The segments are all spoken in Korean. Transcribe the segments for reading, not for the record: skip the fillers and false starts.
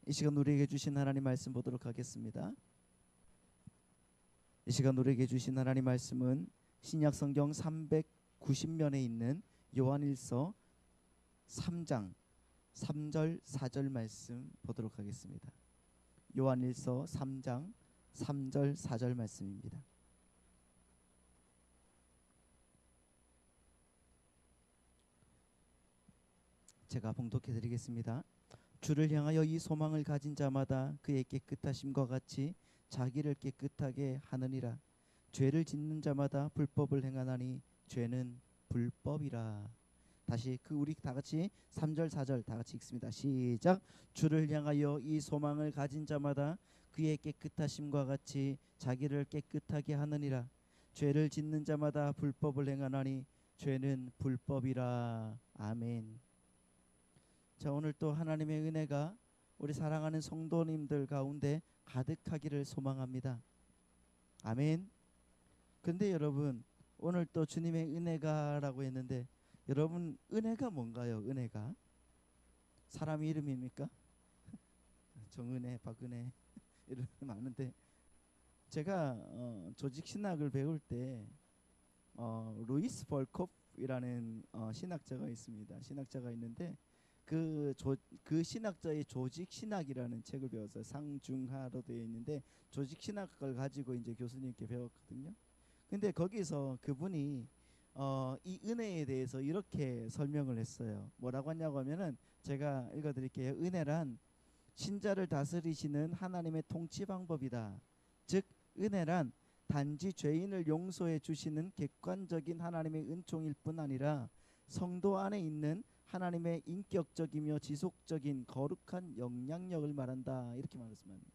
이 시간 우리에게 주신 하나님 말씀 보도록 하겠습니다. 이 시간 우리에게 주신 하나님 말씀은 신약 성경 390면에 있는 요한일서 3장 3절 4절 말씀 보도록 하겠습니다. 요한일서 3장 3절 4절 말씀입니다. 제가 봉독해 드리겠습니다. 주를 향하여 이 소망을 가진 자마다 그의 깨끗하심과 같이 자기를 깨끗하게 하느니라. 죄를 짓는 자마다 불법을 행하나니 죄는 불법이라. 다시 우리 다 같이 3절 4절 다 같이 읽습니다. 시작. 주를 향하여 이 소망을 가진 자마다 그의 깨끗하심과 같이 자기를 깨끗하게 하느니라. 죄를 짓는 자마다 불법을 행하나니 죄는 불법이라. 아멘. 자, 오늘 또 하나님의 은혜가 우리 사랑하는 성도님들 가운데 가득하기를 소망합니다. 아멘. 근데 여러분, 오늘 또 주님의 은혜가라고 했는데 여러분, 은혜가 뭔가요? 은혜가 사람 이름입니까? 정은혜, 박은혜 이런 많은데 제가 조직신학을 배울 때 루이스 벌콥이라는 신학자가 있습니다. 신학자가 있는데 그 신학자의 조직신학이라는 책을 배웠어요. 상중하로 되어 있는데 조직신학을 가지고 이제 교수님께 배웠거든요. 근데 거기서 그분이 이 은혜에 대해서 이렇게 설명을 했어요. 뭐라고 하냐고 하면은 제가 읽어드릴게요. 은혜란 신자를 다스리시는 하나님의 통치 방법이다. 즉 은혜란 단지 죄인을 용서해 주시는 객관적인 하나님의 은총일 뿐 아니라 성도 안에 있는 하나님의 인격적이며 지속적인 거룩한 영향력을 말한다. 이렇게 말했습니다.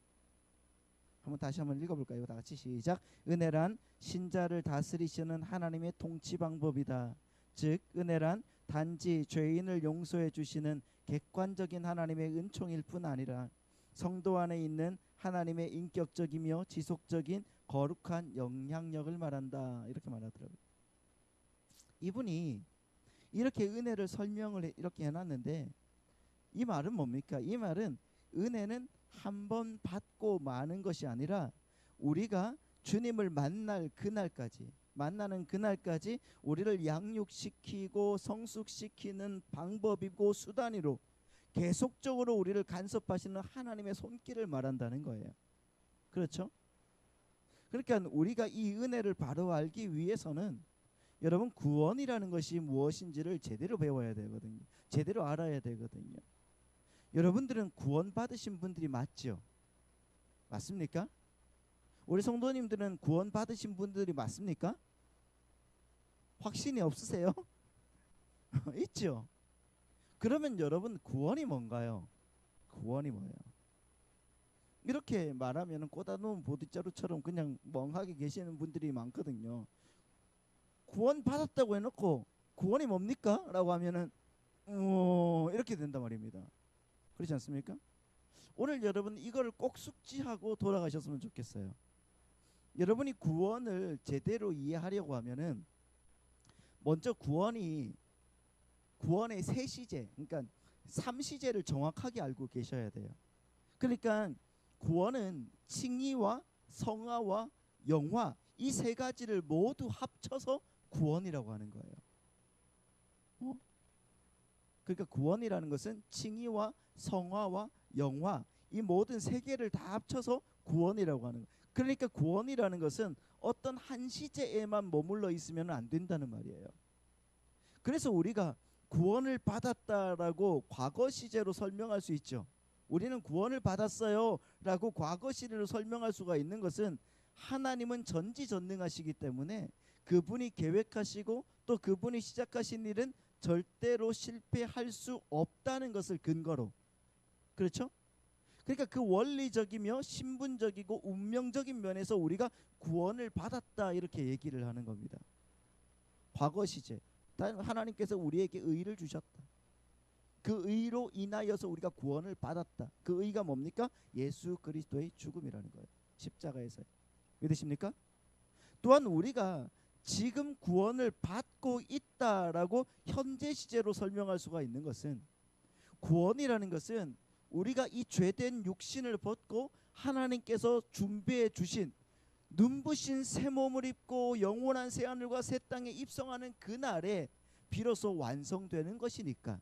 다시 한번 읽어볼까요? 다 같이 시작. 은혜란 신자를 다스리시는 하나님의 통치 방법이다. 즉 은혜란 단지 죄인을 용서해 주시는 객관적인 하나님의 은총일 뿐 아니라 성도 안에 있는 하나님의 인격적이며 지속적인 거룩한 영향력을 말한다. 이렇게 말하더라고요. 이분이 이렇게 은혜를 설명을 이렇게 해놨는데 이 말은 뭡니까? 이 말은 은혜는 한 번 받고 마는 것이 아니라 우리가 주님을 만나는 그날까지 우리를 양육시키고 성숙시키는 방법이고 수단으로 계속적으로 우리를 간섭하시는 하나님의 손길을 말한다는 거예요. 그렇죠? 그러니까 우리가 이 은혜를 바로 알기 위해서는 여러분 구원이라는 것이 무엇인지를 제대로 배워야 되거든요. 제대로 알아야 되거든요. 여러분들은 구원 받으신 분들이 맞죠? 맞습니까? 우리 성도님들은 구원 받으신 분들이 맞습니까? 확신이 없으세요? 있죠? 그러면 여러분 구원이 뭔가요? 구원이 뭐예요? 이렇게 말하면 꽂아놓은 보드자루처럼 그냥 멍하게 계시는 분들이 많거든요. 구원 받았다고 해놓고 구원이 뭡니까? 라고 하면은 이렇게 된단 말입니다. 그렇지 않습니까? 오늘 여러분 이걸 꼭 숙지하고 돌아가셨으면 좋겠어요. 여러분이 구원을 제대로 이해하려고 하면은 먼저 구원의 세 시제, 그러니까 3시제를 정확하게 알고 계셔야 돼요. 그러니까 구원은 칭의와 성화와 영화 이 세 가지를 모두 합쳐서 구원이라고 하는 거예요. 그러니까 구원이라는 것은 칭의와 성화와 영화 이 모든 세 개를 다 합쳐서 구원이라고 하는 거예요. 그러니까 구원이라는 것은 어떤 한 시제에만 머물러 있으면 안 된다는 말이에요. 그래서 우리가 구원을 받았다라고 과거 시제로 설명할 수 있죠. 우리는 구원을 받았어요 라고 과거 시제로 설명할 수가 있는 것은 하나님은 전지전능하시기 때문에 그분이 계획하시고 또 그분이 시작하신 일은 절대로 실패할 수 없다는 것을 근거로, 그렇죠? 그러니까 그 원리적이며 신분적이고 운명적인 면에서 우리가 구원을 받았다 이렇게 얘기를 하는 겁니다. 과거 시제 하나님께서 우리에게 의를 주셨다. 그 의로 인하여서 우리가 구원을 받았다. 그 의가 뭡니까? 예수 그리스도의 죽음이라는 거예요. 십자가에서. 믿으십니까? 또한 우리가 지금 구원을 받고 있다라고 현재 시제로 설명할 수가 있는 것은 구원이라는 것은 우리가 이 죄된 육신을 벗고 하나님께서 준비해 주신 눈부신 새 몸을 입고 영원한 새 하늘과 새 땅에 입성하는 그날에 비로소 완성되는 것이니까.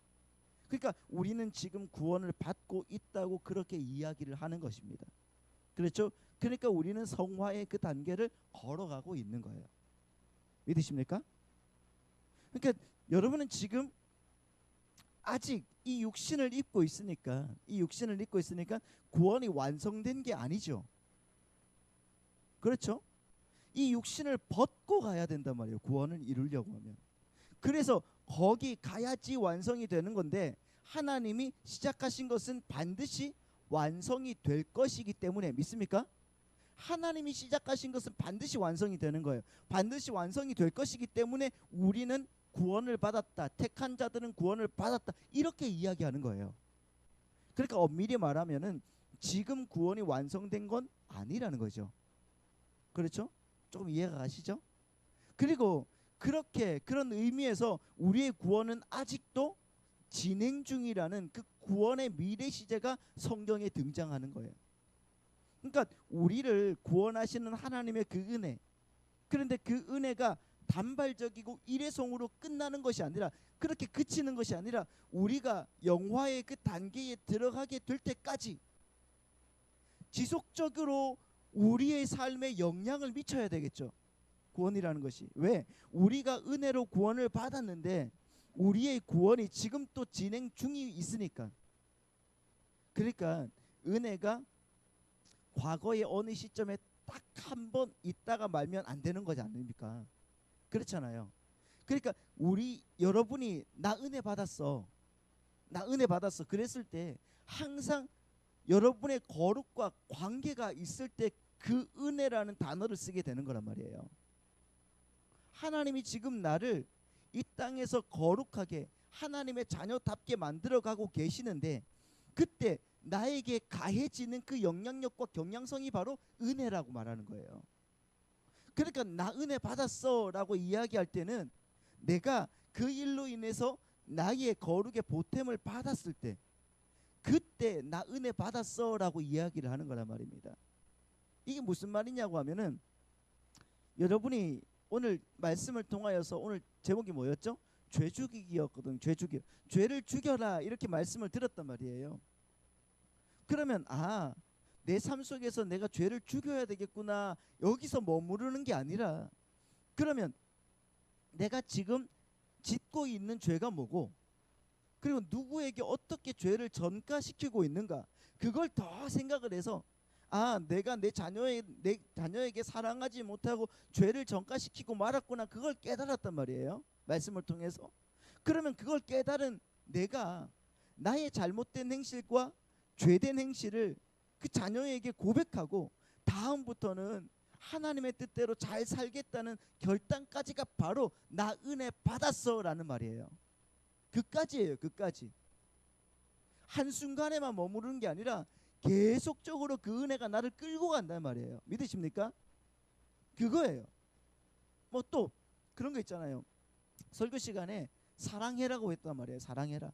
그러니까 우리는 지금 구원을 받고 있다고 그렇게 이야기를 하는 것입니다. 그렇죠? 그러니까 우리는 성화의 그 단계를 걸어가고 있는 거예요. 믿으십니까? 그러니까 여러분은 지금 아직 이 육신을 입고 있으니까 구원이 완성된 게 아니죠. 그렇죠? 이 육신을 벗고 가야 된단 말이에요. 구원을 이루려고 하면. 그래서 거기 가야지 완성이 되는 건데, 하나님이 시작하신 것은 반드시 완성이 될 것이기 때문에, 믿습니까? 하나님이 시작하신 것은 반드시 완성이 되는 거예요. 반드시 완성이 될 것이기 때문에 우리는 구원을 받았다, 택한 자들은 구원을 받았다, 이렇게 이야기하는 거예요. 그러니까 엄밀히 말하면은 지금 구원이 완성된 건 아니라는 거죠. 그렇죠? 조금 이해가 가시죠? 그리고 그런 의미에서 우리의 구원은 아직도 진행 중이라는 그 구원의 미래 시제가 성경에 등장하는 거예요. 그러니까 우리를 구원하시는 하나님의 그 은혜, 그런데 그 은혜가 단발적이고 일회성으로 끝나는 것이 아니라, 그렇게 그치는 것이 아니라, 우리가 영화의 그 단계에 들어가게 될 때까지 지속적으로 우리의 삶에 영향을 미쳐야 되겠죠. 구원이라는 것이. 왜? 우리가 은혜로 구원을 받았는데 우리의 구원이 지금 또 진행 중이 있으니까. 그러니까 은혜가 과거의 어느 시점에 딱 한 번 있다가 말면 안 되는 거지 않습니까? 그렇잖아요. 그러니까 여러분이 나 은혜 받았어, 그랬을 때 항상 여러분의 거룩과 관계가 있을 때 그 은혜라는 단어를 쓰게 되는 거란 말이에요. 하나님이 지금 나를 이 땅에서 거룩하게 하나님의 자녀답게 만들어가고 계시는데, 그때 나에게 가해지는 그 영향력과 경향성이 바로 은혜라고 말하는 거예요. 그러니까 나 은혜 받았어 라고 이야기할 때는 내가 그 일로 인해서 나의 거룩의 보탬을 받았을 때, 그때 나 은혜 받았어 라고 이야기를 하는 거란 말입니다. 이게 무슨 말이냐고 하면은, 여러분이 오늘 말씀을 통하여서, 오늘 제목이 뭐였죠? 죄 죽이기였거든. 죄를 죽여라, 이렇게 말씀을 들었단 말이에요. 그러면 내 삶 속에서 내가 죄를 죽여야 되겠구나, 여기서 머무르는 게 아니라, 그러면 내가 지금 짓고 있는 죄가 뭐고, 그리고 누구에게 어떻게 죄를 전가시키고 있는가, 그걸 더 생각을 해서 내가 내 자녀에게 사랑하지 못하고 죄를 전가시키고 말았구나, 그걸 깨달았단 말이에요. 말씀을 통해서. 그러면 그걸 깨달은 내가 나의 잘못된 행실과 죄된 행실을 그 자녀에게 고백하고 다음부터는 하나님의 뜻대로 잘 살겠다는 결단까지가 바로 나 은혜 받았어 라는 말이에요. 그까지예요. 그까지. 한순간에만 머무르는 게 아니라 계속적으로 그 은혜가 나를 끌고 간다는 말이에요. 믿으십니까? 그거예요. 뭐 또 그런 거 있잖아요. 설교 시간에 사랑해라고 했단 말이에요. 사랑해라.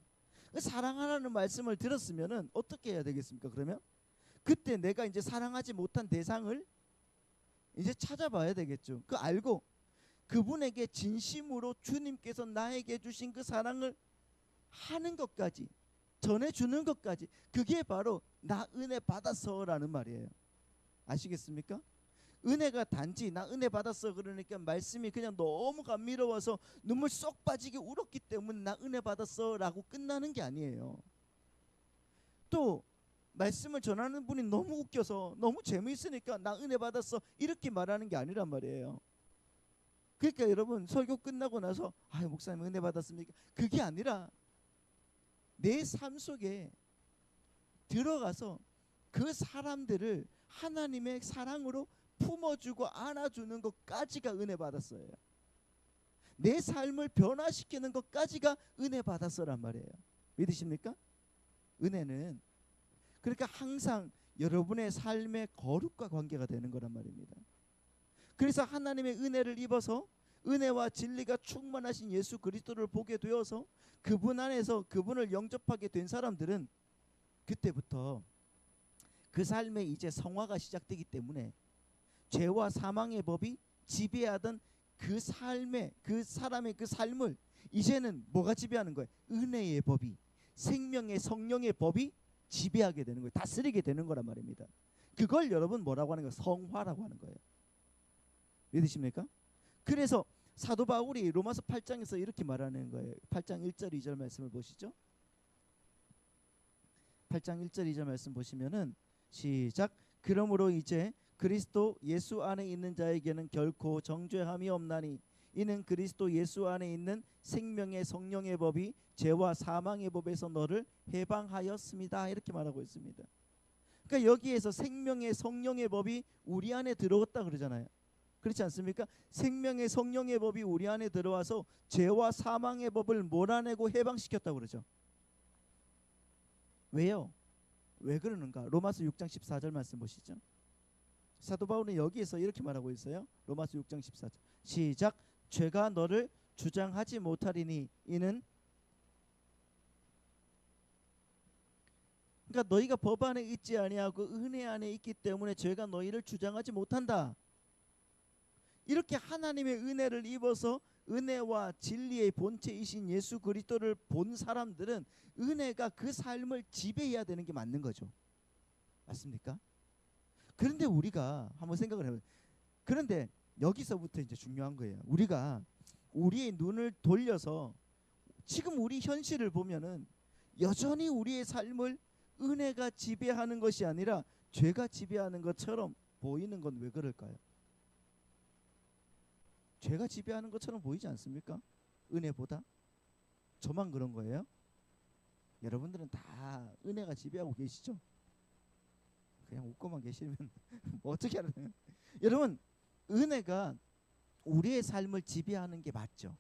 사랑하라는 말씀을 들었으면은 어떻게 해야 되겠습니까? 그러면 그때 내가 이제 사랑하지 못한 대상을 이제 찾아봐야 되겠죠. 그 알고 그분에게 진심으로 주님께서 나에게 주신 그 사랑을 하는 것까지, 전해주는 것까지, 그게 바로 나 은혜 받았어라는 말이에요. 아시겠습니까? 은혜가 단지 나 은혜 받았어 그러니까 말씀이 그냥 너무 감미로워서 눈물 쏙 빠지게 울었기 때문에 나 은혜 받았어 라고 끝나는 게 아니에요. 또 말씀을 전하는 분이 너무 웃겨서 너무 재미있으니까 나 은혜 받았어 이렇게 말하는 게 아니란 말이에요. 그러니까 여러분, 설교 끝나고 나서 목사님 은혜 받았습니까? 그게 아니라 내 삶 속에 들어가서 그 사람들을 하나님의 사랑으로 품어주고 안아주는 것까지가 은혜 받았어요. 내 삶을 변화시키는 것까지가 은혜 받았어란 말이에요. 믿으십니까? 은혜는 그러니까 항상 여러분의 삶의 거룩과 관계가 되는 거란 말입니다. 그래서 하나님의 은혜를 입어서 은혜와 진리가 충만하신 예수 그리스도를 보게 되어서 그분 안에서 그분을 영접하게 된 사람들은 그때부터 그 삶에 이제 성화가 시작되기 때문에 죄와 사망의 법이 지배하던 그 삶의 그 사람의 그 삶을 이제는 뭐가 지배하는 거예요? 은혜의 법이, 생명의 성령의 법이 지배하게 되는 거예요. 다스리게 되는 거란 말입니다. 그걸 여러분 뭐라고 하는 거예요? 성화라고 하는 거예요. 믿으십니까? 그래서 사도 바울이 로마서 8장에서 이렇게 말하는 거예요. 8장 1절 2절 말씀을 보시죠. 8장 1절 2절 말씀 보시면은 시작. 그러므로 이제 그리스도 예수 안에 있는 자에게는 결코 정죄함이 없나니 이는 그리스도 예수 안에 있는 생명의 성령의 법이 죄와 사망의 법에서 너를 해방하였습니다. 이렇게 말하고 있습니다. 그러니까 여기에서 생명의 성령의 법이 우리 안에 들어왔다 그러잖아요. 그렇지 않습니까? 생명의 성령의 법이 우리 안에 들어와서 죄와 사망의 법을 몰아내고 해방시켰다고 그러죠. 왜요? 왜 그러는가? 로마서 6장 14절 말씀 보시죠. 사도 바울은 여기에서 이렇게 말하고 있어요. 로마서 6장 14절 시작. 죄가 너를 주장하지 못하리니 이는 그러니까 너희가 법 안에 있지 아니하고 은혜 안에 있기 때문에 죄가 너희를 주장하지 못한다. 이렇게 하나님의 은혜를 입어서 은혜와 진리의 본체이신 예수 그리스도를 본 사람들은 은혜가 그 삶을 지배해야 되는 게 맞는 거죠. 맞습니까? 그런데 우리가 한번 생각을 해봐요. 그런데 여기서부터 이제 중요한 거예요. 우리가 우리의 눈을 돌려서 지금 우리 현실을 보면은 여전히 우리의 삶을 은혜가 지배하는 것이 아니라 죄가 지배하는 것처럼 보이는 건 왜 그럴까요? 죄가 지배하는 것처럼 보이지 않습니까? 은혜보다? 저만 그런 거예요? 여러분들은 다 은혜가 지배하고 계시죠? 그냥 웃고만 계시면 뭐 어떻게 하나요? 여러분, 은혜가 우리의 삶을 지배하는 게 맞죠?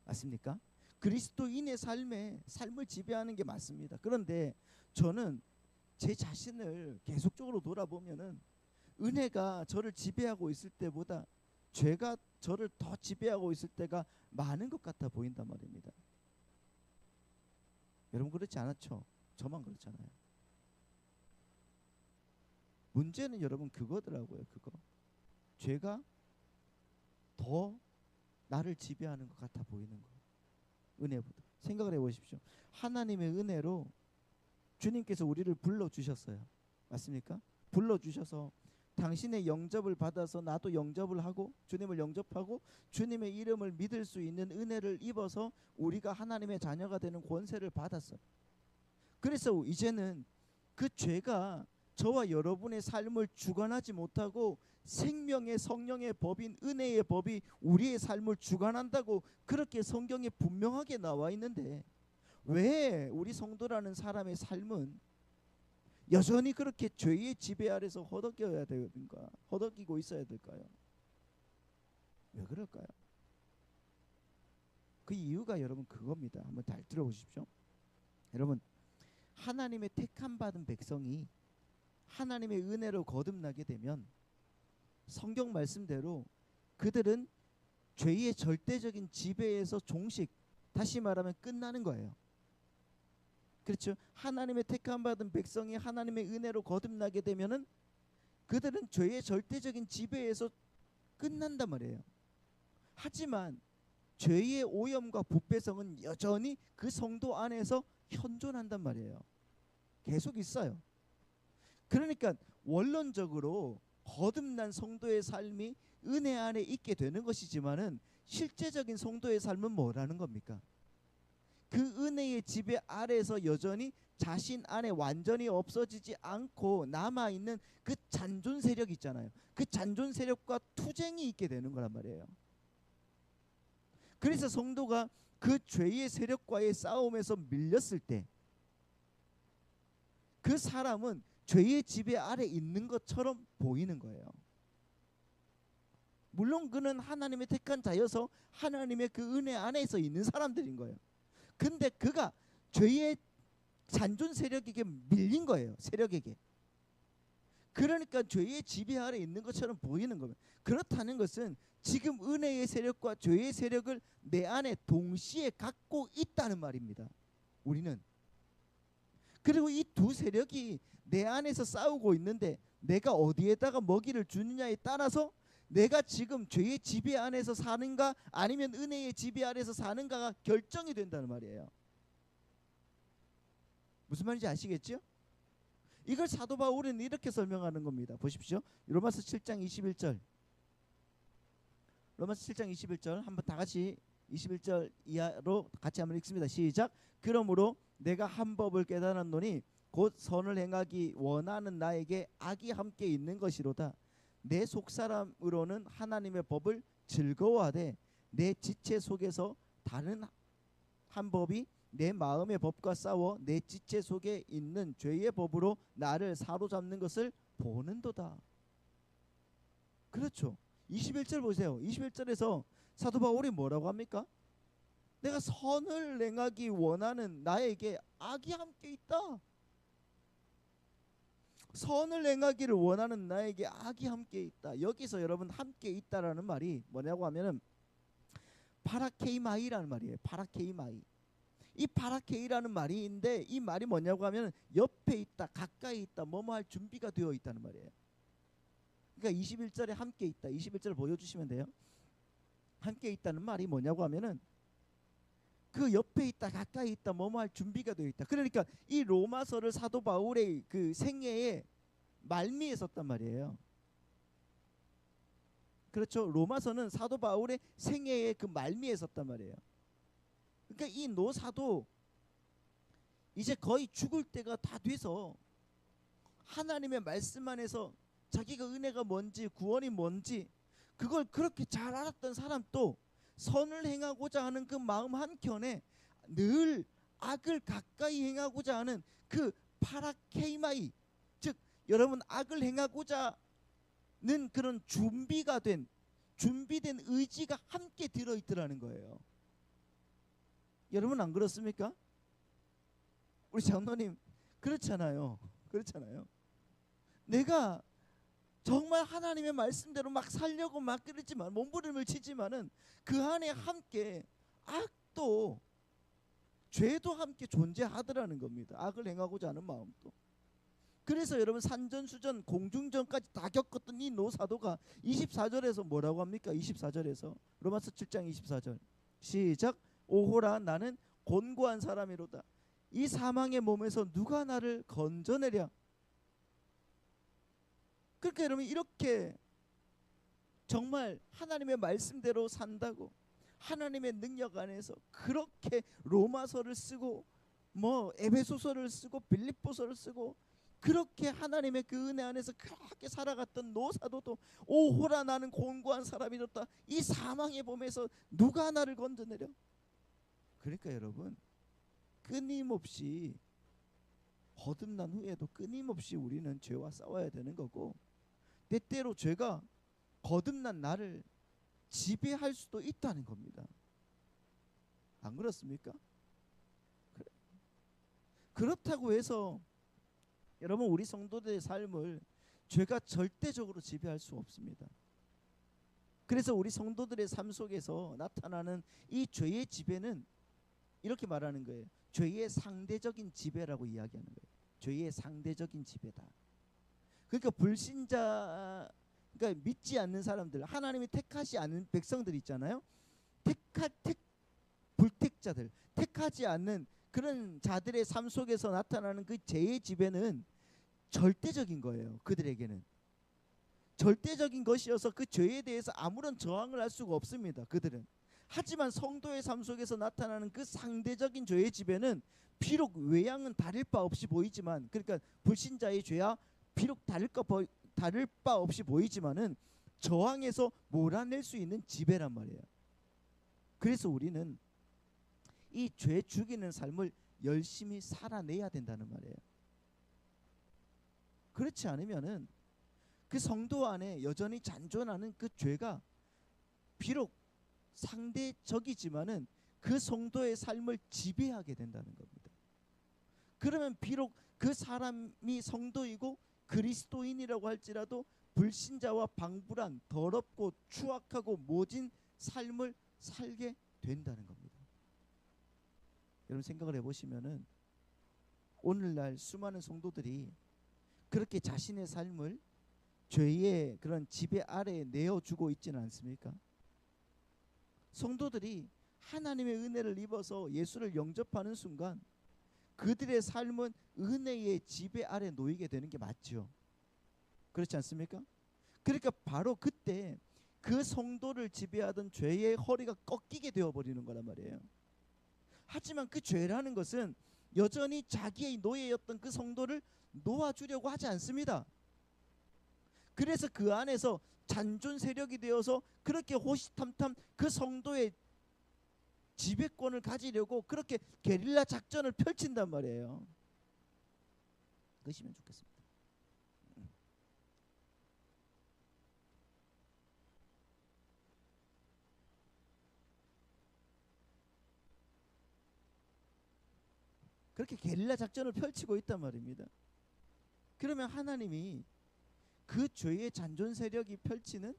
맞습니까? 그리스도인의 삶을 지배하는 게 맞습니다. 그런데 저는 제 자신을 계속적으로 돌아보면은 은혜가 저를 지배하고 있을 때보다 죄가 저를 더 지배하고 있을 때가 많은 것 같아 보인단 말입니다. 여러분 그렇지 않았죠? 저만 그렇잖아요. 문제는 여러분 그거더라고요. 그거 죄가 더 나를 지배하는 것 같아 보이는 거. 은혜보다. 생각을 해보십시오. 하나님의 은혜로 주님께서 우리를 불러주셨어요. 맞습니까? 불러주셔서 당신의 영접을 받아서 나도 영접을 하고 주님을 영접하고 주님의 이름을 믿을 수 있는 은혜를 입어서 우리가 하나님의 자녀가 되는 권세를 받았어요. 그래서 이제는 그 죄가 저와 여러분의 삶을 주관하지 못하고 생명의 성령의 법인 은혜의 법이 우리의 삶을 주관한다고 그렇게 성경에 분명하게 나와 있는데 왜 우리 성도라는 사람의 삶은 여전히 그렇게 죄의 지배 아래서 허덕여야 되는가? 허덕이고 있어야 될까요? 왜 그럴까요? 그 이유가 여러분 그겁니다. 한번 잘 들어보십시오. 여러분 하나님의 택함 받은 백성이 하나님의 은혜로 거듭나게 되면 성경 말씀대로 그들은 죄의 절대적인 지배에서 종식, 다시 말하면 끝나는 거예요. 그렇죠? 하나님의 택함 받은 백성이 하나님의 은혜로 거듭나게 되면은 그들은 죄의 절대적인 지배에서 끝난단 말이에요. 하지만 죄의 오염과 부패성은 여전히 그 성도 안에서 현존한단 말이에요. 계속 있어요. 그러니까 원론적으로 거듭난 성도의 삶이 은혜 안에 있게 되는 것이지만은 실제적인 성도의 삶은 뭐라는 겁니까? 그 은혜의 지배 아래에서 여전히 자신 안에 완전히 없어지지 않고 남아있는 그 잔존 세력 있잖아요. 그 잔존 세력과 투쟁이 있게 되는 거란 말이에요. 그래서 성도가 그 죄의 세력과의 싸움에서 밀렸을 때 그 사람은 죄의 지배 아래 있는 것처럼 보이는 거예요. 물론 그는 하나님의 택한 자여서 하나님의 그 은혜 안에서 있는 사람들인 거예요. 근데 그가 죄의 잔존 세력에게 밀린 거예요. 세력에게. 그러니까 죄의 지배 아래 있는 것처럼 보이는 겁니다. 그렇다는 것은 지금 은혜의 세력과 죄의 세력을 내 안에 동시에 갖고 있다는 말입니다. 우리는. 그리고 이 두 세력이 내 안에서 싸우고 있는데 내가 어디에다가 먹이를 주느냐에 따라서 내가 지금 죄의 지배 안에서 사는가 아니면 은혜의 지배 아래서 사는가가 결정이 된다는 말이에요. 무슨 말인지 아시겠죠? 이걸 사도 바울은 이렇게 설명하는 겁니다. 보십시오. 로마서 7장 21절. 로마서 7장 21절 한번 다 같이 21절 이하로 같이 한번 읽습니다. 시작. 그러므로 내가 한 법을 깨달았노니 곧 선을 행하기 원하는 나에게 악이 함께 있는 것이로다. 내 속사람으로는 하나님의 법을 즐거워하되 내 지체 속에서 다른 한 법이 내 마음의 법과 싸워 내 지체 속에 있는 죄의 법으로 나를 사로잡는 것을 보는도다. 그렇죠. 21절 보세요. 21절에서 사도 바울이 뭐라고 합니까? 내가 선을 행하기 원하는 나에게 악이 함께 있다. 선을 행하기를 원하는 나에게 악이 함께 있다. 여기서 여러분 함께 있다라는 말이 뭐냐고 하면은 파라케이마이라는 말이에요. 파라케이마이. 이 파라케이라는 말인데 이 말이 뭐냐고 하면 옆에 있다, 가까이 있다, 뭐뭐 할 준비가 되어 있다는 말이에요. 그러니까 21절에 함께 있다. 21절 보여주시면 돼요. 함께 있다는 말이 뭐냐고 하면은 그 옆에 있다, 가까이 있다, 뭐뭐 할 준비가 되어 있다. 그러니까 이 로마서를 사도 바울의 그 생애의 말미에 썼단 말이에요. 그렇죠. 로마서는 사도 바울의 생애의 그 말미에 썼단 말이에요. 그러니까 이 노사도 이제 거의 죽을 때가 다 돼서 하나님의 말씀 안에서 자기가 은혜가 뭔지 구원이 뭔지 그걸 그렇게 잘 알았던 사람도 선을 행하고자 하는 그 마음 한켠에 늘 악을 가까이 행하고자 하는 그 파라케이마이, 즉 여러분 악을 행하고자 하는 그런 준비된 의지가 함께 들어있더라는 거예요. 여러분 안 그렇습니까? 우리 장로님 그렇잖아요. 내가 정말 하나님의 말씀대로 막 살려고 막 그랬지만 몸부림을 치지만은 그 안에 함께 악도 죄도 함께 존재하더라는 겁니다. 악을 행하고자 하는 마음도. 그래서 여러분 산전수전 공중전까지 다 겪었던 이 노사도가 24절에서 뭐라고 합니까? 24절에서 로마서 7장 24절 시작. 오호라 나는 곤고한 사람이로다. 이 사망의 몸에서 누가 나를 건져내랴. 그러니까 여러분 이렇게 정말 하나님의 말씀대로 산다고 하나님의 능력 안에서 그렇게 로마서를 쓰고 뭐 에베소서를 쓰고 빌립보서를 쓰고 그렇게 하나님의 그 은혜 안에서 그렇게 살아갔던 노사도도 오호라 나는 곤고한 사람이로다. 이 사망의 몸에서 누가 나를 건져내려. 그러니까 여러분 끊임없이 거듭난 후에도 끊임없이 우리는 죄와 싸워야 되는 거고 때때로 죄가 거듭난 나를 지배할 수도 있다는 겁니다. 안 그렇습니까? 그렇다고 해서 여러분 우리 성도들의 삶을 죄가 절대적으로 지배할 수 없습니다. 그래서 우리 성도들의 삶 속에서 나타나는 이 죄의 지배는 이렇게 말하는 거예요. 죄의 상대적인 지배라고 이야기하는 거예요. 죄의 상대적인 지배다. 그러니까 불신자, 그러니까 믿지 않는 사람들, 하나님이 택하지 않은 백성들 있잖아요. 불택자들, 택하지 않는 그런 자들의 삶 속에서 나타나는 그 죄의 지배는 절대적인 거예요. 그들에게는 절대적인 것이어서 그 죄에 대해서 아무런 저항을 할 수가 없습니다. 그들은. 하지만 성도의 삶 속에서 나타나는 그 상대적인 죄의 지배는 비록 외양은 다를 바 없이 보이지만, 그러니까 불신자의 죄와 비록 다를 바 없이 보이지만은 저항해서 몰아낼 수 있는 지배란 말이에요. 그래서 우리는 이 죄 죽이는 삶을 열심히 살아내야 된다는 말이에요. 그렇지 않으면은 그 성도 안에 여전히 잔존하는 그 죄가 비록 상대적이지만은 그 성도의 삶을 지배하게 된다는 겁니다. 그러면 비록 그 사람이 성도이고 그리스도인이라고 할지라도 불신자와 방불한 더럽고 추악하고 모진 삶을 살게 된다는 겁니다. 여러분 생각을 해보시면은 오늘날 수많은 성도들이 그렇게 자신의 삶을 죄의 그런 지배 아래에 내어주고 있지는 않습니까? 성도들이 하나님의 은혜를 입어서 예수를 영접하는 순간 그들의 삶은 은혜의 지배 아래 놓이게 되는 게 맞죠. 그렇지 않습니까? 그러니까 바로 그때 그 성도를 지배하던 죄의 허리가 꺾이게 되어버리는 거란 말이에요. 하지만 그 죄라는 것은 여전히 자기의 노예였던 그 성도를 놓아주려고 하지 않습니다. 그래서 그 안에서 잔존 세력이 되어서 그렇게 호시탐탐 그 성도의 지배권을 가지려고 그렇게 게릴라 작전을 펼친단 말이에요. 그러시면 좋겠습니다. 그렇게 게릴라 작전을 펼치고 있단 말입니다. 그러면 하나님이 그 죄의 잔존 세력이 펼치는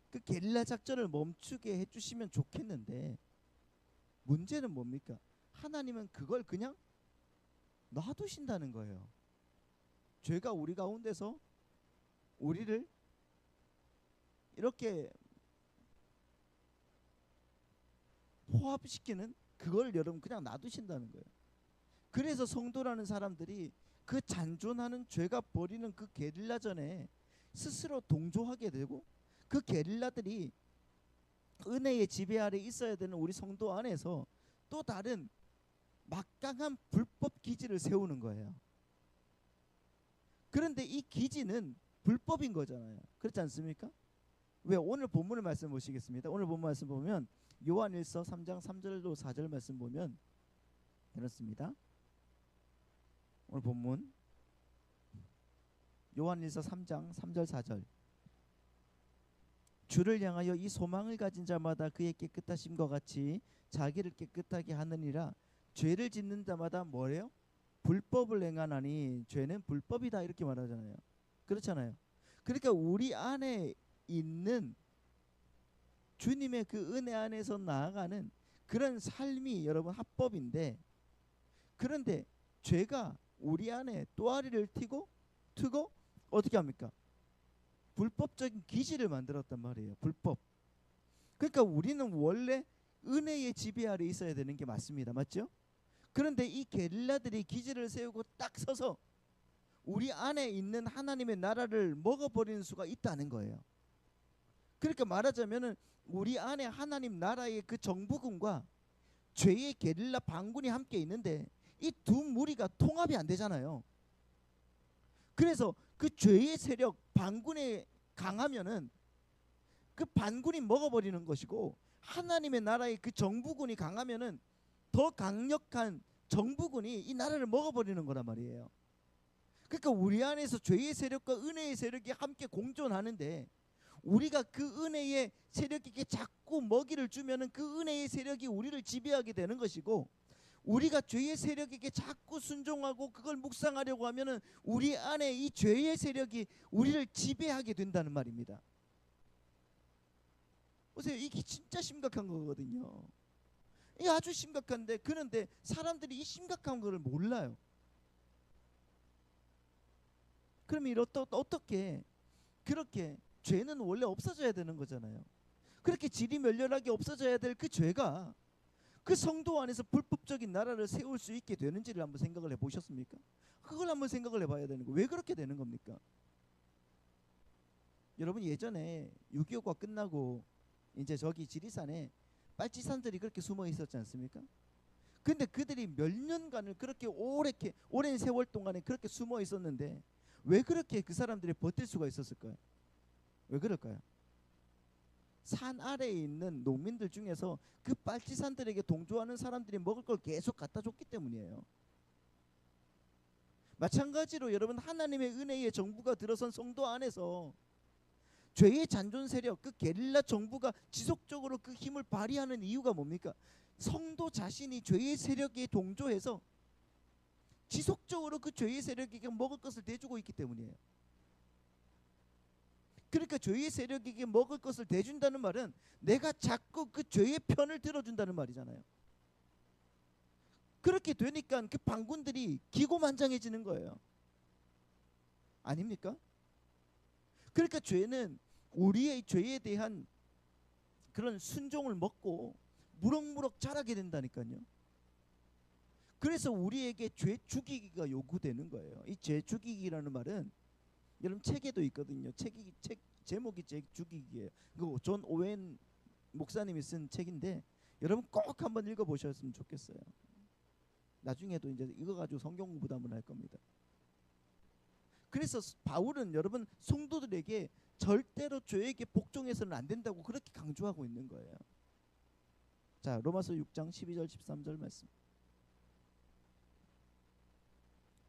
그 게릴라 작전을 멈추게 해주시면 좋겠는데 문제는 뭡니까? 하나님은 그걸 그냥 놔두신다는 거예요. 죄가 우리 가운데서 우리를 이렇게 포함시키는 그걸 여러분 그냥 놔두신다는 거예요. 그래서 성도라는 사람들이 그 잔존하는 죄가 벌이는 그 게릴라전에 스스로 동조하게 되고 그 게릴라들이 은혜의 지배 아래 있어야 되는 우리 성도 안에서 또 다른 막강한 불법 기지를 세우는 거예요. 그런데 이 기지는 불법인 거잖아요. 그렇지 않습니까? 왜? 오늘 본문의 말씀 보시겠습니다. 오늘 본문 말씀 보면 요한일서 3장 3절로 4절 말씀 보면 이렇습니다. 오늘 본문 요한일서 3장 3절 4절 주를 향하여 이 소망을 가진 자마다 그의 깨끗하심과 같이 자기를 깨끗하게 하느니라. 죄를 짓는 자마다 뭐래요? 불법을 행하나니 죄는 불법이다 이렇게 말하잖아요. 그렇잖아요. 그러니까 우리 안에 있는 주님의 그 은혜 안에서 나아가는 그런 삶이 여러분 합법인데, 그런데 죄가 우리 안에 또아리를 트고 어떻게 합니까? 불법적인 기지를 만들었단 말이에요. 불법. 그러니까 우리는 원래 은혜의 지배 아래 있어야 되는 게 맞습니다. 맞죠? 그런데 이 게릴라들이 기지를 세우고 딱 서서 우리 안에 있는 하나님의 나라를 먹어버리는 수가 있다는 거예요. 그러니까 말하자면은 우리 안에 하나님 나라의 그 정부군과 죄의 게릴라 반군이 함께 있는데 이 두 무리가 통합이 안 되잖아요. 그래서 그 죄의 세력 반군에 강하면은 그 반군이 먹어버리는 것이고, 하나님의 나라의 그 정부군이 강하면은 더 강력한 정부군이 이 나라를 먹어버리는 거란 말이에요. 그러니까 우리 안에서 죄의 세력과 은혜의 세력이 함께 공존하는데 우리가 그 은혜의 세력에게 자꾸 먹이를 주면은 그 은혜의 세력이 우리를 지배하게 되는 것이고, 우리가 죄의 세력에게 자꾸 순종하고 그걸 묵상하려고 하면은 우리 안에 이 죄의 세력이 우리를 지배하게 된다는 말입니다. 보세요, 이게 진짜 심각한 거거든요. 이게 아주 심각한데, 그런데 사람들이 이 심각한 거를 몰라요. 그러면 어떻게 그렇게 죄는 원래 없어져야 되는 거잖아요. 그렇게 질이 멸렬하게 없어져야 될 그 죄가 그 성도 안에서 불법적인 나라를 세울 수 있게 되는지를 한번 생각을 해보셨습니까? 그걸 한번 생각을 해봐야 되는 거예요. 왜 그렇게 되는 겁니까? 여러분, 예전에 6.25가 끝나고 이제 저기 지리산에 빨치산들이 그렇게 숨어 있었지 않습니까? 근데 그들이 몇 년간을 그렇게 오랜 세월 동안에 그렇게 숨어 있었는데 왜 그렇게 그 사람들이 버틸 수가 있었을까요? 왜 그럴까요? 산 아래에 있는 농민들 중에서 그 빨치산들에게 동조하는 사람들이 먹을 걸 계속 갖다 줬기 때문이에요. 마찬가지로 여러분, 하나님의 은혜의 정부가 들어선 성도 안에서 죄의 잔존 세력, 그 게릴라 정부가 지속적으로 그 힘을 발휘하는 이유가 뭡니까? 성도 자신이 죄의 세력에 동조해서 지속적으로 그 죄의 세력에게 먹을 것을 대주고 있기 때문이에요. 그러니까 죄의 세력에게 먹을 것을 대준다는 말은 내가 자꾸 그 죄의 편을 들어준다는 말이잖아요. 그렇게 되니까 그 반군들이 기고만장해지는 거예요. 아닙니까? 그러니까 죄는 우리의 죄에 대한 그런 순종을 먹고 무럭무럭 자라게 된다니까요. 그래서 우리에게 죄 죽이기가 요구되는 거예요. 이 죄 죽이기라는 말은 여러분 책에도 있거든요. 책 제목이 죄 죽이기예요. 그 존 오웬 목사님이 쓴 책인데 여러분 꼭 한번 읽어보셨으면 좋겠어요. 나중에도 이제 이거 가지고 성경 공부도 한번 할 겁니다. 그래서 바울은 여러분 성도들에게 절대로 죄에게 복종해서는 안 된다고 그렇게 강조하고 있는 거예요. 자, 로마서 6장 12절 13절 말씀.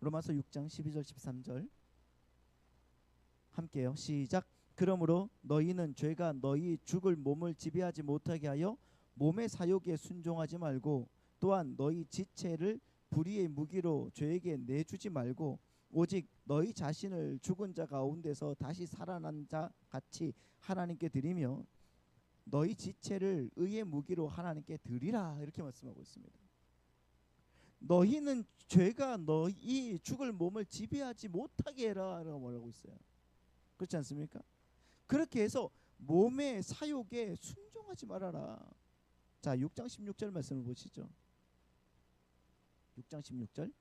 로마서 6장 12절 13절 함께요. 시작. 그러므로 너희는 죄가 너희 죽을 몸을 지배하지 못하게 하여 몸의 사욕에 순종하지 말고 또한 너희 지체를 불의의 무기로 죄에게 내주지 말고 오직 너희 자신을 죽은 자 가운데서 다시 살아난 자 같이 하나님께 드리며 너희 지체를 의의 무기로 하나님께 드리라 이렇게 말씀하고 있습니다. 너희는 죄가 너희 죽을 몸을 지배하지 못하게 해라 라고 말하고 있어요. 그렇지 않습니까? 그렇게 해서 몸의 사욕에 순종하지 말아라. 자, 6장 16절 말씀을 보시죠. 6장 16절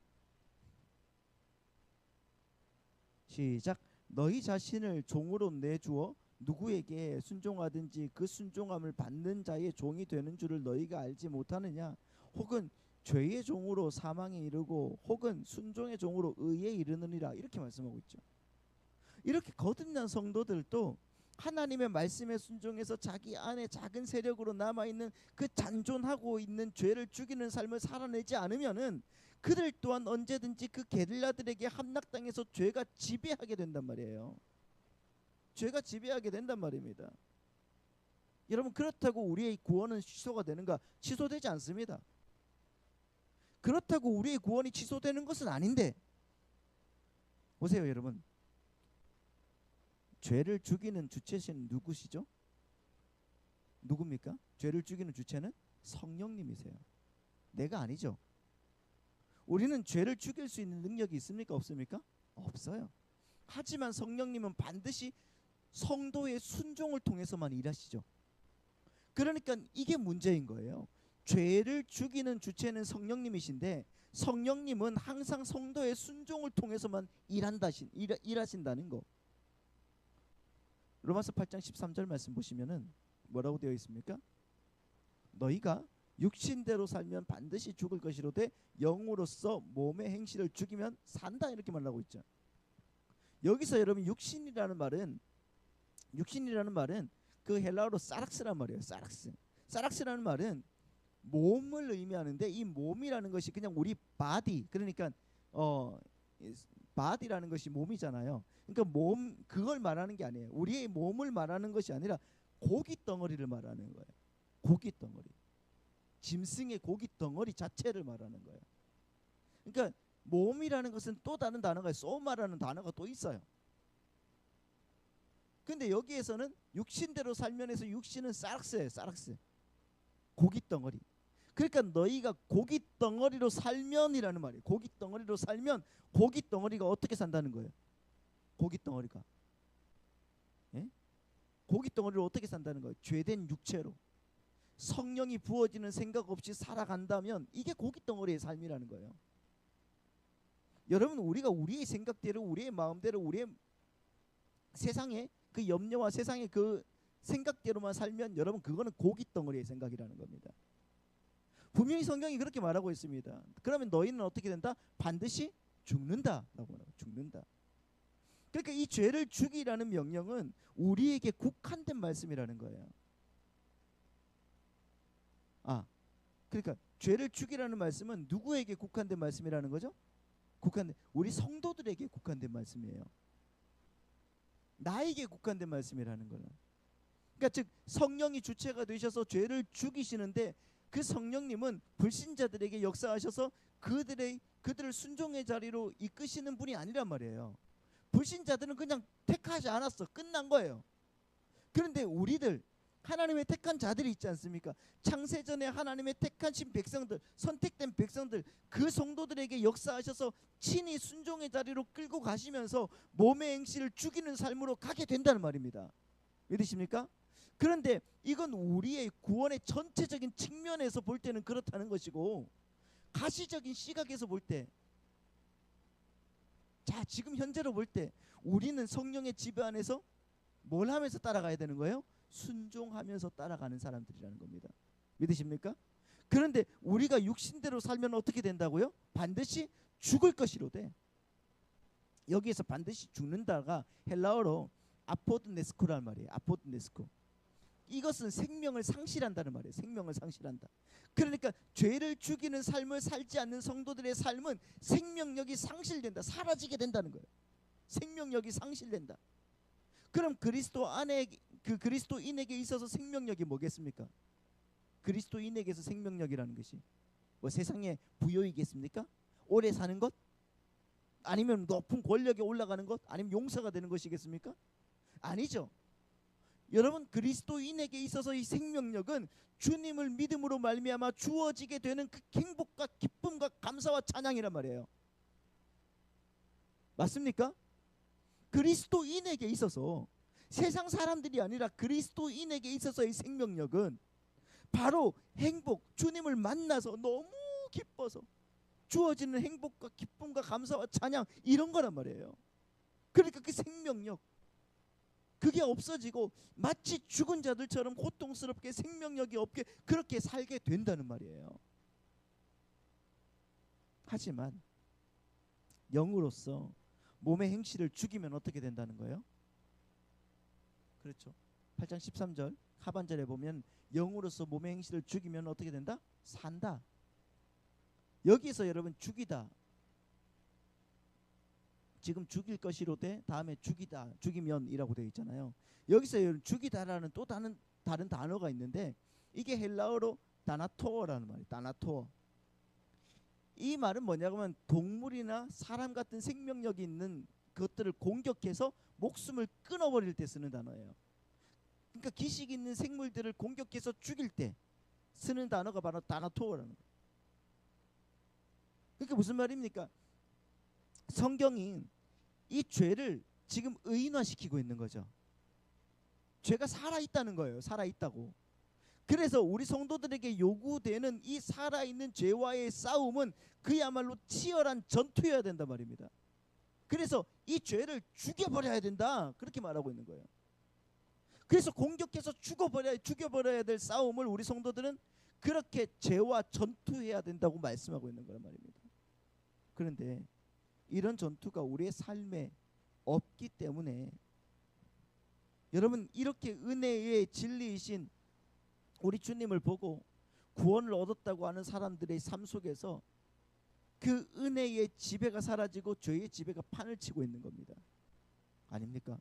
시작. 너희 자신을 종으로 내주어 누구에게 순종하든지 그 순종함을 받는 자의 종이 되는 줄을 너희가 알지 못하느냐? 혹은 죄의 종으로 사망에 이르고 혹은 순종의 종으로 의에 이르느니라 이렇게 말씀하고 있죠. 이렇게 거듭난 성도들도 하나님의 말씀에 순종해서 자기 안에 작은 세력으로 남아있는 그 잔존하고 있는 죄를 죽이는 삶을 살아내지 않으면은 그들 또한 언제든지 그 게릴라들에게 함락당해서 죄가 지배하게 된단 말이에요. 죄가 지배하게 된단 말입니다. 여러분 그렇다고 우리의 구원은 취소가 되는가? 취소되지 않습니다. 그렇다고 우리의 구원이 취소되는 것은 아닌데 보세요 여러분. 죄를 죽이는 주체는 누구시죠? 누굽니까? 죄를 죽이는 주체는 성령님이세요. 내가 아니죠. 우리는 죄를 죽일 수 있는 능력이 있습니까? 없습니까? 없어요. 하지만 성령님은 반드시 성도의 순종을 통해서만 일하시죠. 그러니까 이게 문제인 거예요. 죄를 죽이는 주체는 성령님이신데 성령님은 항상 성도의 순종을 통해서만 일하신다는 거. 로마서 8장 13절 말씀 보시면은 뭐라고 되어 있습니까? 너희가 육신대로 살면 반드시 죽을 것이로되 영으로서 몸의 행실을 죽이면 산다 이렇게 말하고 있죠. 여기서 여러분 육신이라는 말은 그 헬라어로 사락스란 말이에요. 사락스라는 말은 몸을 의미하는데 이 몸이라는 것이 그냥 우리 바디 그러니까 바디라는 것이 몸이잖아요. 그러니까 몸 그걸 말하는 게 아니에요. 우리의 몸을 말하는 것이 아니라 고기 덩어리를 말하는 거예요. 고기 덩어리. 짐승의 고기 덩어리 자체를 말하는 거예요. 그러니까 몸이라는 것은 또 다른 단어가 소마라는 단어가 또 있어요. 근데 여기에서는 육신대로 살면에서 육신은 사락스예요. 사락스. 고기 덩어리. 그러니까 너희가 고기 덩어리로 살면이라는 말이에요. 고기 덩어리로 살면 고기 덩어리가 어떻게 산다는 거예요? 고기 덩어리가 고기 덩어리로 어떻게 산다는 거예요? 죄된 육체로 성령이 부어지는 생각 없이 살아간다면 이게 고기 덩어리의 삶이라는 거예요. 여러분 우리가 우리의 생각대로 우리의 마음대로 우리의 세상의 그 염려와 세상의 그 생각대로만 살면 여러분 그거는 고기 덩어리의 생각이라는 겁니다. 분명히 성경이 그렇게 말하고 있습니다. 그러면 너희는 어떻게 된다? 반드시 죽는다라고 말하고 죽는다. 그러니까 이 죄를 죽이라는 명령은 우리에게 국한된 말씀이라는 거예요. 그러니까 죄를 죽이라는 말씀은 누구에게 국한된 말씀이라는 거죠? 우리 성도들에게 국한된 말씀이에요. 나에게 국한된 말씀이라는 거예요. 그러니까 즉 성령이 주체가 되셔서 죄를 죽이시는데 그 성령님은 불신자들에게 역사하셔서 그들을 순종의 자리로 이끄시는 분이 아니란 말이에요. 불신자들은 그냥 택하지 않았어. 끝난 거예요. 그런데 우리들 하나님의 택한 자들이 있지 않습니까? 창세전에 하나님의 택하신 백성들, 선택된 백성들, 그 성도들에게 역사하셔서 친히 순종의 자리로 끌고 가시면서 몸의 행실을 죽이는 삶으로 가게 된다는 말입니다. 믿으십니까? 그런데 이건 우리의 구원의 전체적인 측면에서 볼 때는 그렇다는 것이고, 가시적인 시각에서 볼 때, 자 지금 현재로 볼 때 우리는 성령의 지배 안에서 뭘 하면서 따라가야 되는 거예요? 순종하면서 따라가는 사람들이라는 겁니다. 믿으십니까? 그런데 우리가 육신대로 살면 어떻게 된다고요? 반드시 죽을 것이로되, 여기에서 반드시 죽는다가 헬라어로 아포드네스코라는 말이에요. 아포드네스코. 이것은 생명을 상실한다는 말이에요. 생명을 상실한다. 그러니까 죄를 죽이는 삶을 살지 않는 성도들의 삶은 생명력이 상실된다. 사라지게 된다는 거예요. 생명력이 상실된다. 그럼 그리스도 안에 그 그리스도인에게 있어서 생명력이 뭐겠습니까? 그리스도인에게서 생명력이라는 것이 뭐 세상의 부여이겠습니까? 오래 사는 것? 아니면 높은 권력에 올라가는 것? 아니면 용사가 되는 것이겠습니까? 아니죠. 여러분, 그리스도인에게 있어서 이 생명력은 주님을 믿음으로 말미암아 주어지게 되는 그 행복과 기쁨과 감사와 찬양이란 말이에요. 맞습니까? 그리스도인에게 있어서, 세상 사람들이 아니라 그리스도인에게 있어서의 생명력은 바로 행복, 주님을 만나서 너무 기뻐서 주어지는 행복과 기쁨과 감사와 찬양, 이런 거란 말이에요. 그러니까 그 생명력, 그게 없어지고 마치 죽은 자들처럼 고통스럽게 생명력이 없게 그렇게 살게 된다는 말이에요. 하지만 영으로서 몸의 행실을 죽이면 어떻게 된다는 거예요? 그렇죠. 8장 13절 하반절에 보면 영으로서 몸의 행실을 죽이면 어떻게 된다? 산다. 여기서 여러분 죽이다, 지금 죽일 것이로되 다음에 죽이다, 죽이면이라고 되어 있잖아요. 여기서 여러분 죽이다라는 또 다른 단어가 있는데, 이게 헬라어로 다나토어라는 말이에요. 다나토어. 이 말은 뭐냐고 하면 동물이나 사람 같은 생명력이 있는 것들을 공격해서 목숨을 끊어버릴 때 쓰는 단어예요. 그러니까 기식 있는 생물들을 공격해서 죽일 때 쓰는 단어가 바로 다나토어라는 거예요. 그러니까 무슨 말입니까? 성경이 이 죄를 지금 의인화시키고 있는 거죠. 죄가 살아있다는 거예요. 살아있다고. 그래서 우리 성도들에게 요구되는 이 살아있는 죄와의 싸움은 그야말로 치열한 전투여야 된단 말입니다. 그래서 이 죄를 죽여버려야 된다, 그렇게 말하고 있는 거예요. 그래서 공격해서 죽여버려야 될 싸움을 우리 성도들은 그렇게 죄와 전투해야 된다고 말씀하고 있는 거란 말입니다. 그런데 이런 전투가 우리의 삶에 없기 때문에, 여러분, 이렇게 은혜의 진리이신 우리 주님을 보고 구원을 얻었다고 하는 사람들의 삶 속에서 그 은혜의 지배가 사라지고 죄의 지배가 판을 치고 있는 겁니다. 아닙니까?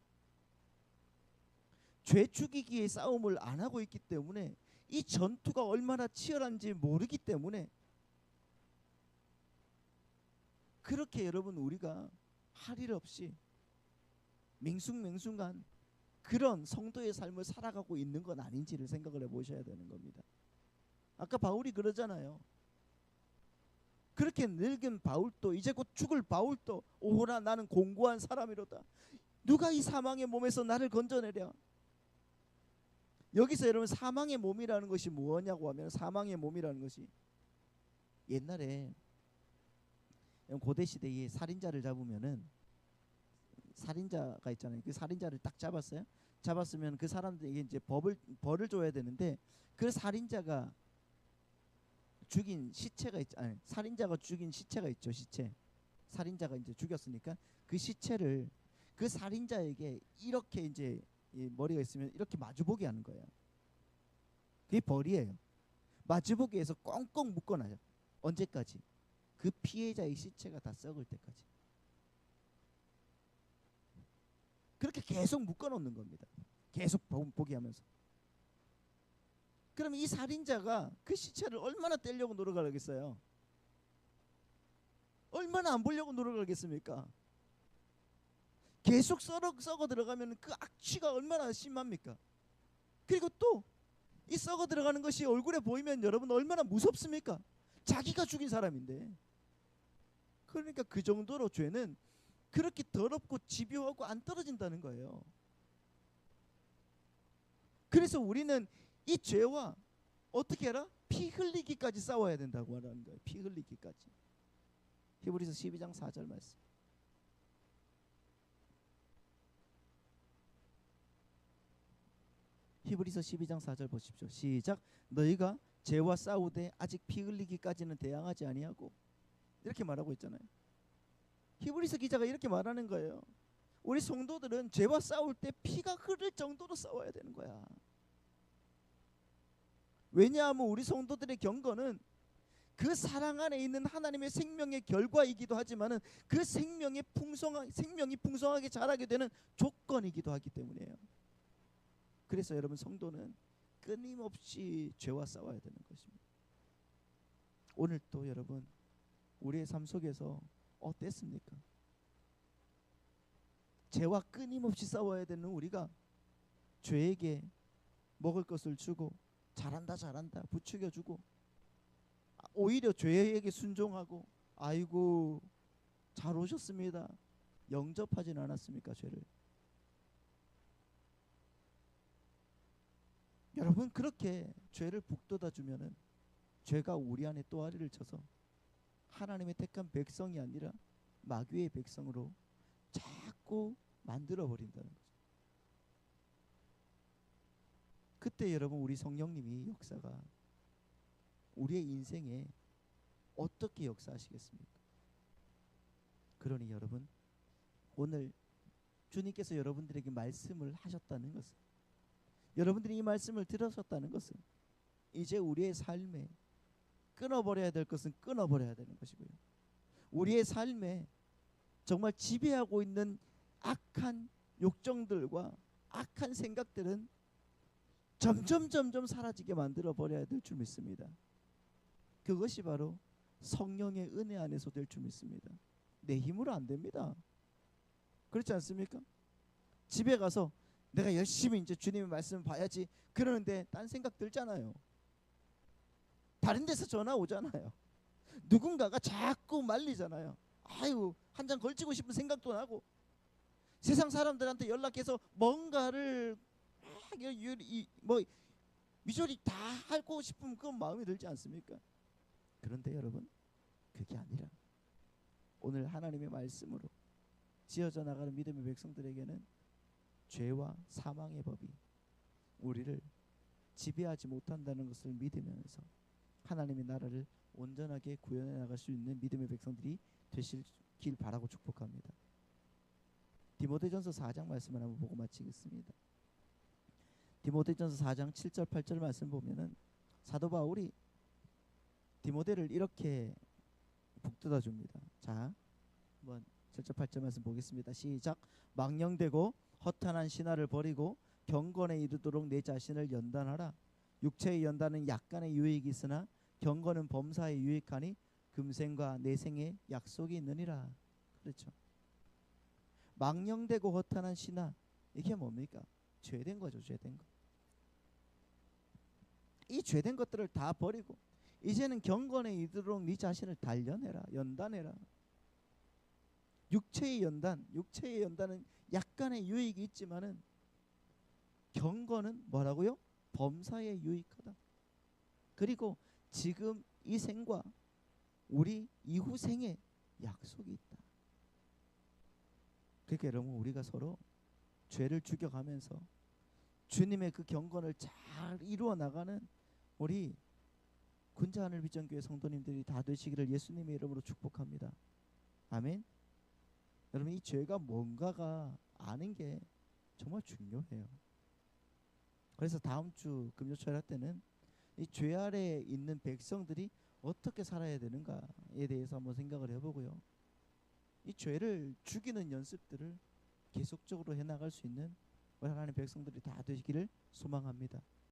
죄 죽이기의 싸움을 안 하고 있기 때문에, 이 전투가 얼마나 치열한지 모르기 때문에, 그렇게 여러분 우리가 할 일 없이 맹숭맹숭한 그런 성도의 삶을 살아가고 있는 건 아닌지를 생각을 해보셔야 되는 겁니다. 아까 바울이 그러잖아요. 그렇게 늙은 바울도, 이제 곧 죽을 바울도 오호라 나는 공고한 사람이로다. 누가 이 사망의 몸에서 나를 건져내랴. 여기서 여러분 사망의 몸이라는 것이 뭐냐고 하면, 사망의 몸이라는 것이 옛날에 고대 시대에 살인자를 잡으면은, 살인자가 있잖아요. 그 살인자를 딱 잡았으면 그 사람들에게 이제 벌을 줘야 되는데, 그 살인자가 죽인 시체가 살인자가 죽인 시체가 있죠. 시체. 살인자가 이제 죽였으니까 그 시체를 그 살인자에게 이렇게 이제 머리가 있으면 이렇게 마주보게 하는 거예요. 그게 벌이에요. 마주보게 해서 꽁꽁 묶어놔요. 언제까지? 그 피해자의 시체가 다 썩을 때까지. 그렇게 계속 묶어놓는 겁니다. 계속 보게 하면서. 그럼 이 살인자가 그 시체를 얼마나 떼려고 노력하겠어요? 얼마나 안 보려고 노력하겠습니까? 계속 썩어 들어가면 그 악취가 얼마나 심합니까? 그리고 또 이 썩어 들어가는 것이 얼굴에 보이면 여러분 얼마나 무섭습니까? 자기가 죽인 사람인데. 그러니까 그 정도로 죄는 그렇게 더럽고 집요하고 안 떨어진다는 거예요. 그래서 우리는 이 죄와 어떻게 해라? 피 흘리기까지 싸워야 된다고 하는 거예요. 피 흘리기까지. 히브리서 12장 4절 말씀. 히브리서 12장 4절 보십시오. 시작. 너희가 죄와 싸우되 아직 피 흘리기까지는 대항하지 아니하고, 이렇게 말하고 있잖아요. 히브리서 기자가 이렇게 말하는 거예요. 우리 성도들은 죄와 싸울 때 피가 흐를 정도로 싸워야 되는 거야. 왜냐하면 우리 성도들의 경건은 그 사랑 안에 있는 하나님의 생명의 결과이기도 하지만은 그 생명이 풍성하게 자라게 되는 조건이기도 하기 때문이에요. 그래서 여러분 성도는 끊임없이 죄와 싸워야 되는 것입니다. 오늘 또 여러분 우리의 삶 속에서 어땠습니까? 죄와 끊임없이 싸워야 되는 우리가 죄에게 먹을 것을 주고 잘한다 부추겨주고, 오히려 죄에게 순종하고 아이고 잘 오셨습니다 영접하진 않았습니까? 죄를. 여러분 그렇게 죄를 북돋아 주면은 죄가 우리 안에 또아리를 쳐서 하나님의 택한 백성이 아니라 마귀의 백성으로 자꾸 만들어 버린다는 거죠. 그때 여러분 우리 성령님이 역사가 우리의 인생에 어떻게 역사하시겠습니까? 그러니 여러분 오늘 주님께서 여러분들에게 말씀을 하셨다는 것은, 여러분들이 이 말씀을 들으셨다는 것은 이제 우리의 삶에 끊어버려야 될 것은 끊어버려야 되는 것이고요. 우리의 삶에 정말 지배하고 있는 악한 욕정들과 악한 생각들은 점점 사라지게 만들어 버려야 될 줄 믿습니다. 그것이 바로 성령의 은혜 안에서 될 줄 믿습니다. 내 힘으로 안 됩니다. 그렇지 않습니까? 집에 가서 내가 열심히 이제 주님의 말씀을 봐야지 그러는데 딴 생각 들잖아요. 다른 데서 전화 오잖아요. 누군가가 자꾸 말리잖아요. 아유 한 잔 걸치고 싶은 생각도 나고, 세상 사람들한테 연락해서 뭔가를 뭐 미저리 다 하고 싶은 그런 마음이 들지 않습니까? 그런데 여러분 그게 아니라 오늘 하나님의 말씀으로 지어져 나가는 믿음의 백성들에게는 죄와 사망의 법이 우리를 지배하지 못한다는 것을 믿으면서 하나님의 나라를 온전하게 구현해 나갈 수 있는 믿음의 백성들이 되시길 바라고 축복합니다. 디모데전서 4장 말씀을 한번 보고 마치겠습니다. 디모데전서 4장 7절 8절 말씀 보면은 사도 바울이 디모데를 이렇게 북돋아 줍니다. 자, 한번 7절 8절 말씀 보겠습니다. 시작. 망령되고 허탄한 신화를 버리고 경건에 이르도록 내 자신을 연단하라. 육체의 연단은 약간의 유익이 있으나 경건은 범사에 유익하니 금생과 내생에 약속이 있느니라. 그렇죠. 망령되고 허탄한 신화, 이게 뭡니까? 죄된 거죠. 죄된 거. 이 죄된 것들을 다 버리고 이제는 경건에 이르도록 네 자신을 단련해라. 연단해라. 육체의 연단은 약간의 유익이 있지만은 경건은 뭐라고요? 범사에 유익하다. 그리고 지금 이 생과 우리 이후 생에 약속이 있다. 그러니까 여러분 우리가 서로 죄를 죽여가면서 주님의 그 경건을 잘 이루어 나가는 우리 군자하늘 비전교회 성도님들이 다 되시기를 예수님의 이름으로 축복합니다. 아멘. 여러분 이 죄가 뭔가가 아는 게 정말 중요해요. 그래서 다음 주 금요철야 때는 이 죄 아래에 있는 백성들이 어떻게 살아야 되는가에 대해서 한번 생각을 해보고요. 이 죄를 죽이는 연습들을 계속적으로 해나갈 수 있는 우리 하나님 백성들이 다 되시기를 소망합니다.